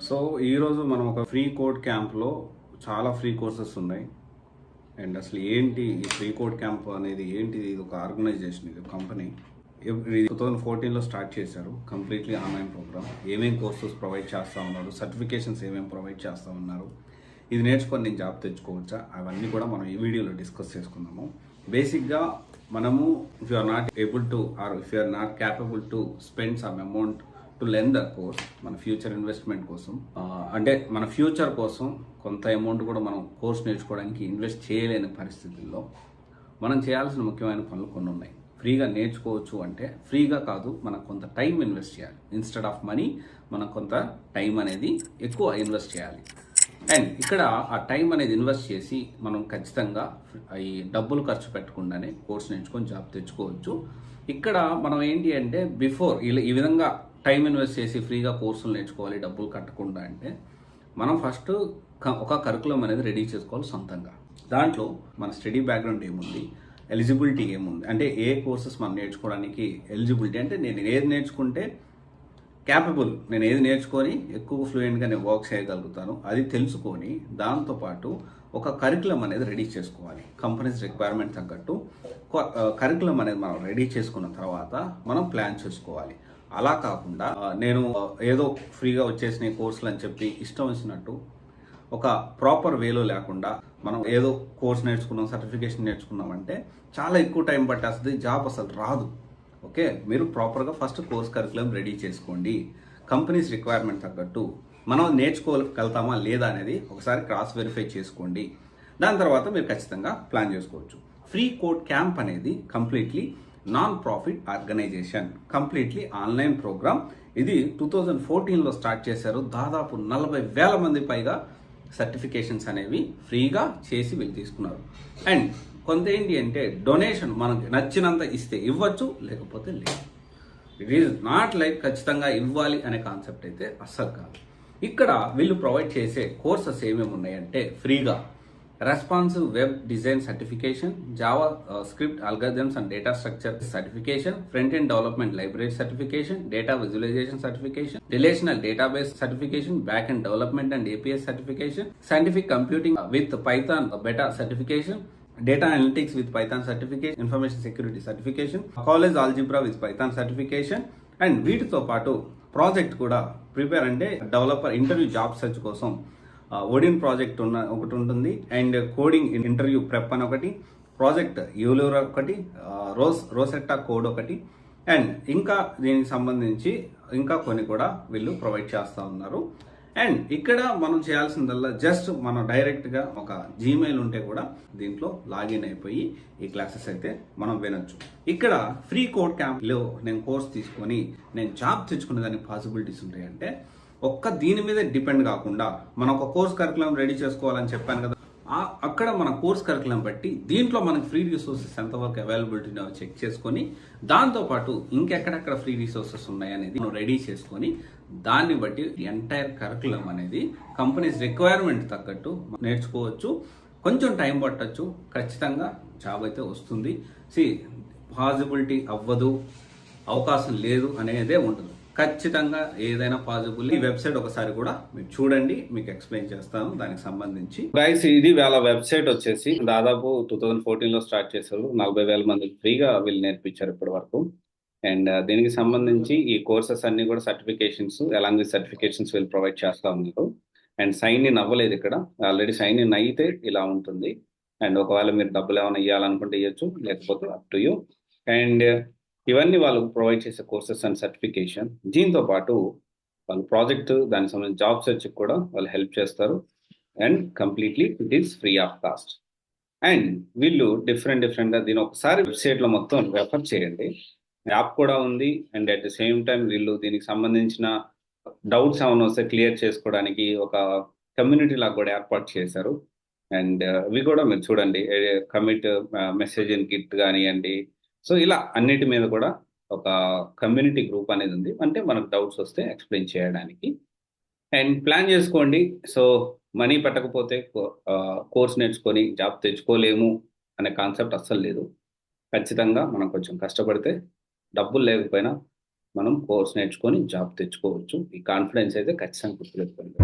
So ఈరోజు మనం ఒక ఫ్రీ కోడ్ క్యాంప్లో చాలా ఫ్రీ కోర్సెస్ ఉన్నాయి. అండ్ అసలు ఏంటి ఈ ఫ్రీ కోడ్ క్యాంప్ అనేది ఏంటిది? ఇది ఒక ఆర్గనైజేషన్, ఇది ఒక కంపెనీ. 2014లో స్టార్ట్ చేశారు. Completely online programme. ఏమేమి కోర్సెస్ ప్రొవైడ్ చేస్తూ ఉన్నారు, సర్టిఫికేషన్స్ ఏమేమి ప్రొవైడ్ చేస్తూ ఉన్నారు, ఇది నేర్చుకొని నేను జాబ్ తెచ్చుకోవచ్చా, అవన్నీ కూడా మనం ఈ వీడియోలో డిస్కస్ చేసుకుందాము. బేసిక్గా మనము if you are not able to or if you are not capable to spend some amount to learn the course, మన ఫ్యూచర్ ఇన్వెస్ట్మెంట్ కోసం, అంటే మన ఫ్యూచర్ కోసం కొంత అమౌంట్ కూడా మనం కోర్స్ నేర్చుకోవడానికి ఇన్వెస్ట్ చేయలేని పరిస్థితుల్లో మనం చేయాల్సిన ముఖ్యమైన పనులు కొన్ని ఉన్నాయి. ఫ్రీగా నేర్చుకోవచ్చు అంటే ఫ్రీగా కాదు, మనం కొంత టైం ఇన్వెస్ట్ చేయాలి. ఇన్స్టెడ్ ఆఫ్ మనీ మనం కొంత టైం అనేది ఎక్కువ ఇన్వెస్ట్ చేయాలి. అండ్ ఇక్కడ ఆ టైం అనేది ఇన్వెస్ట్ చేసి మనం ఖచ్చితంగా ఈ డబ్బులు ఖర్చు పెట్టకుండానే కోర్స్ నేర్చుకొని జాబ్ తెచ్చుకోవచ్చు. ఇక్కడ మనం ఏంటి అంటే బిఫోర్ ఈ విధంగా టైం ఇన్వెస్ట్ చేసి ఫ్రీగా కోర్సులు నేర్చుకోవాలి డబ్బులు కట్టకుండా అంటే మనం ఫస్ట్ ఒక కరికులం అనేది రెడీ చేసుకోవాలి సొంతంగా. దాంట్లో మన స్టడీ బ్యాక్గ్రౌండ్ ఏముంది, ఎలిజిబిలిటీ ఏముంది, అంటే ఏ కోర్సెస్ మనం నేర్చుకోవడానికి ఎలిజిబిలిటీ, అంటే నేను ఏది నేర్చుకుంటే క్యాపబుల్, నేను ఏది నేర్చుకొని ఎక్కువ ఫ్లూయెంట్గా నేను వర్క్ చేయగలుగుతాను, అది తెలుసుకొని దాంతోపాటు ఒక కరికులం అనేది రెడీ చేసుకోవాలి. కంపెనీస్ రిక్వైర్మెంట్ తగ్గట్టు కరికులం అనేది మనం రెడీ చేసుకున్న తర్వాత మనం ప్లాన్ చేసుకోవాలి. అలా కాకుండా నేను ఏదో ఫ్రీగా వచ్చేసిన కోర్సులు అని చెప్పి ఇష్టం వచ్చినట్టు ఒక ప్రాపర్ వేలో లేకుండా మనం ఏదో కోర్స్ నేర్చుకున్నాం, సర్టిఫికేషన్ నేర్చుకున్నామంటే చాలా ఎక్కువ టైం పట్టేస్తుంది, జాబ్ అసలు రాదు. ఓకే, మీరు ప్రాపర్గా ఫస్ట్ కోర్స్ కరికులం రెడీ చేసుకోండి. కంపెనీస్ రిక్వైర్మెంట్ తగ్గట్టు మనం నేర్చుకోగలుగుతామా లేదా అనేది ఒకసారి క్రాస్ వెరిఫై చేసుకోండి. దాని తర్వాత మీరు ఖచ్చితంగా ప్లాన్ చేసుకోవచ్చు. ఫ్రీ కోడ్ క్యాంప్ అనేది completely non profit organisation, completely online programme. ఇది 2014లో స్టార్ట్ చేశారు. దాదాపు 40,000 మంది పైగా సర్టిఫికేషన్స్ అనేవి ఫ్రీగా చేసి వీళ్ళు తీసుకున్నారు. అండ్ కొంత ఏంటి అంటే డొనేషన్ మనకి నచ్చినంత ఇస్తే ఇవ్వచ్చు, లేకపోతే లేదు. ఇట్ ఈజ్ నాట్ లైక్ ఖచ్చితంగా ఇవ్వాలి అనే కాన్సెప్ట్ అయితే అస్సలు కాదు. ఇక్కడ వీళ్ళు ప్రొవైడ్ చేసే కోర్సెస్ ఏమేమి ఉన్నాయంటే ఫ్రీగా responsive web design certification, JavaScript algorithms and data structure certification, front end development library certification, data visualisation certification, relational database certification, back end development and APIs certification, scientific computing with Python beta certification, data analytics with Python certification, information security certification, college algebra with Python certification. And వీటితో పాటు project కూడా prepare, అంటే developer interview job search కోసం Odin project ఒకటి ఉంటుంది, and coding interview prep అని ఒకటి, project యూలూర్ ఒకటి, రోసెట్టా కోడ్ ఒకటి, అండ్ ఇంకా దీనికి సంబంధించి ఇంకా కొన్ని కూడా వీళ్ళు ప్రొవైడ్ చేస్తూ ఉన్నారు. అండ్ ఇక్కడ మనం చేయాల్సిందల్లా జస్ట్ మనం డైరెక్ట్గా ఒక జీమెయిల్ ఉంటే కూడా దీంట్లో లాగిన్ అయిపోయి ఈ క్లాసెస్ అయితే మనం వినొచ్చు. ఇక్కడ ఫ్రీ కోడ్ క్యాంప్లో నేను కోర్స్ తీసుకొని నేను జాబ్ తెచ్చుకునే దానికి పాసిబిలిటీస్ ఉంటాయంటే ఒక్క దీని మీద డిపెండ్ కాకుండా మనం ఒక కోర్స్ కరికులం రెడీ చేసుకోవాలని చెప్పాను కదా, అక్కడ మన కోర్స్ కరికులం బట్టి దీంట్లో మనకి ఫ్రీ రిసోర్సెస్ ఎంతవరకు అవైలబిలిటీ చెక్ చేసుకొని దాంతోపాటు ఇంకెక్కడెక్కడ ఫ్రీ రిసోర్సెస్ ఉన్నాయనేది మనం రెడీ చేసుకొని దాన్ని బట్టి ఎంటైర్ కరికులం అనేది కంపెనీస్ రిక్వైర్మెంట్ తగ్గట్టు నేర్చుకోవచ్చు. కొంచెం టైం పట్టచ్చు, ఖచ్చితంగా జాబ్ అయితే వస్తుంది. పాసిబిలిటీ అవ్వదు, అవకాశం లేదు అనేదే ఉంటుంది. ఖచ్చితంగా ఏదైనా పాసిబుల్. ఈ వెబ్సైట్ ఒకసారి కూడా మీరు చూడండి, మీకు ఎక్స్ప్లెయిన్ చేస్తాను దానికి సంబంధించి. గైస్, ఇది వాళ్ళ వెబ్సైట్ వచ్చేసి దాదాపు 2014లో స్టార్ట్ చేశారు. 40,000 మంది ఫ్రీగా వీళ్ళు నేర్పించారు ఇప్పటి వరకు. అండ్ దీనికి సంబంధించి ఈ కోర్సెస్ అన్ని కూడా సర్టిఫికేషన్స్, అలాంగ్ విత్ సర్టిఫికేషన్స్ వీళ్ళు ప్రొవైడ్ చేస్తూ ఉన్నారు. అండ్ సైన్ ఇన్ అవ్వలేదు, ఇక్కడ ఆల్రెడీ సైన్ ఇన్ అయితే ఇలా ఉంటుంది. అండ్ ఒకవేళ మీరు డబ్బులు ఏమైనా ఇవ్వాలనుకుంటే ఇవ్వచ్చు, లేకపోతే అప్ టు యూ. అండ్ ఇవన్నీ వాళ్ళు ప్రొవైడ్ చేసే కోర్సెస్ అండ్ సర్టిఫికేషన్. దీంతో పాటు వాళ్ళు ప్రాజెక్ట్, దానికి సంబంధించిన జాబ్ సెర్చ్ కూడా వాళ్ళు హెల్ప్ చేస్తారు. And completely it is free of cost. And వీళ్ళు డిఫరెంట్గా దీని ఒకసారి వెబ్సైట్లో మొత్తం రెఫర్ చేయండి. యాప్ కూడా ఉంది. And at the same time వీళ్ళు దీనికి సంబంధించిన డౌట్స్ ఏమైనా వస్తే క్లియర్ చేసుకోవడానికి ఒక కమ్యూనిటీ లాగా కూడా ఏర్పాటు చేశారు. అండ్ ఇవి కూడా మీరు చూడండి, కమిట్ మెసేజ్ ఇన్ గిట్ కానివ్వండి. సో ఇలా అన్నిటి మీద కూడా ఒక కమ్యూనిటీ గ్రూప్ అనేది ఉంది, అంటే మనకు డౌట్స్ వస్తే ఎక్స్ప్లెయిన్ చేయడానికి. అండ్ ప్లాన్ చేసుకోండి. సో మనీ పెట్టకపోతే కోర్స్ నేర్చుకొని జాబ్ తెచ్చుకోలేము అనే కాన్సెప్ట్ అస్సలు లేదు. ఖచ్చితంగా మనం కొంచెం కష్టపడితే డబ్బులు లేకపోయినా మనం కోర్స్ నేర్చుకొని జాబ్ తెచ్చుకోవచ్చు. ఈ కాన్ఫిడెన్స్ అయితే ఖచ్చితంగా గుర్తుపెట్టుకోండి.